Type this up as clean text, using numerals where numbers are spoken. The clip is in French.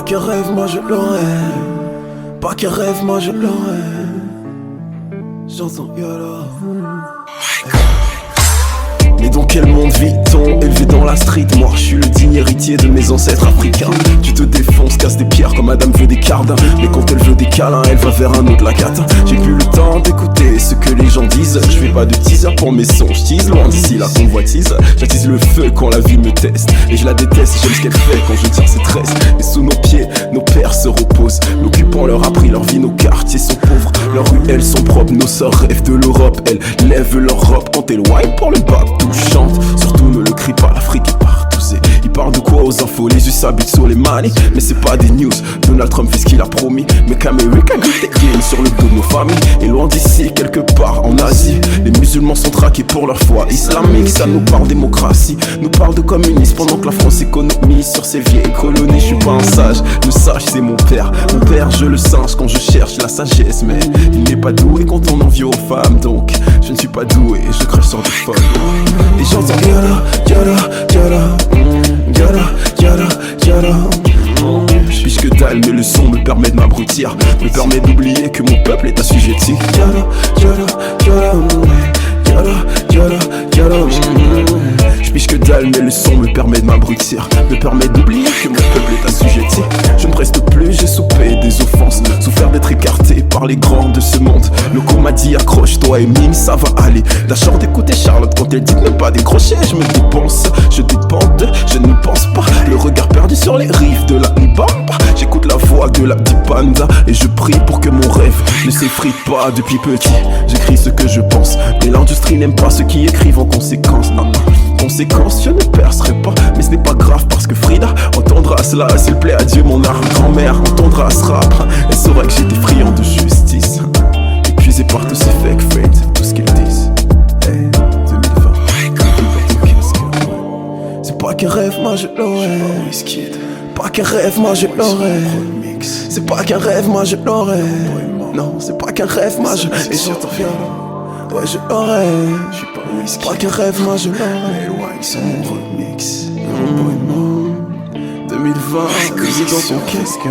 Pas qu'un rêve, moi je l'aurais. Pas qu'un rêve, moi je l'aurais. J'entends Yolo. Mais dans quel monde vit-on? Élevé dans la street, moi je suis le digne héritier de mes ancêtres africains. Tu te défonces, casse des pierres comme madame veut des cardins. Mais quand elle veut des câlins, elle va vers un autre lacatin. J'ai plus le temps d'écouter ce que les gens disent. Je fais pas de teaser pour mes sons, je tease loin d'ici la convoitise. J'attise le feu quand la vie me teste. Et je la déteste, j'aime ce qu'elle fait quand je tire ses tresses. Et sous nos pieds, nos pères se reposent. L'occupant leur a pris leur vie, nos quartiers sont pauvres. Leurs rues, elles sont propres, nos sœurs rêvent de l'Europe. Elles lèvent leur robe quand elles whine pour le bas. Chante, surtout ne le crie pas, l'Afrique est partout. Il parle de quoi aux infos, les us habitent sur les manies. Mais c'est pas des news, Donald Trump fait ce qu'il a promis. Mais qu'Amérique gagne sur le dos de nos familles. Et loin d'ici, quelque part en Asie, les musulmans sont traqués pour leur foi islamique. Ça nous parle démocratie, nous parle de communisme. Pendant que la France économise sur ses vieilles colonies. Je suis pas un sage, le sage c'est mon père. Mon père je le singe quand je cherche la sagesse. Mais il n'est pas doué quand on envie aux femmes. Donc je ne suis pas doué, je crache sur des folles. Et j'entends yala, yala, yala, yala, yala, yala. Puisque dalle, mais le son me permet de m'abrutir, me permet d'oublier que mon peuple est assujetti. Yala, yala, yala, yala, yala, yala. J'piche que dalle, mais le son me permet de m'abrutir, me permet d'oublier que mon peuple est assujetti. Je ne reste plus, j'ai soupé des offenses, souffert d'être écarté par les grands de ce monde. Le coup m'a dit accroche-toi et mine, ça va aller. D'achat d'écouter Charlotte quand elle dit de ne pas décrocher. Je me dépense, je dépende, je ne pense pas. Le regard perdu sur les rives de la Mbamba. J'écoute la voix de la petite panda et je prie pour que mon rêve ne s'effrite pas. Depuis petit, j'écris ce que je pense, mais l'industrie n'aime pas ceux qui écrivent en conséquence. Conséquence, je ne percerai pas, mais ce n'est pas grave parce que Frida entendra cela. S'il plaît à Dieu, mon arrière-grand-mère entendra ce rap. Elle saura que j'étais friand de justice, épuisé par tous ces fake friends, tout ce qu'ils disent. Hey, 2020, c'est pas qu'un rêve, moi je l'aurais. Pas qu'un rêve, moi je l'aurais. C'est pas qu'un rêve, moi je l'aurais. Non, c'est pas qu'un rêve, moi je. Et j'entends bien. Ouais, je l'aurais. C'est pas qu'un rêve, moi je l'aurais. C'est mon remix. 2020, musique dans ton casque.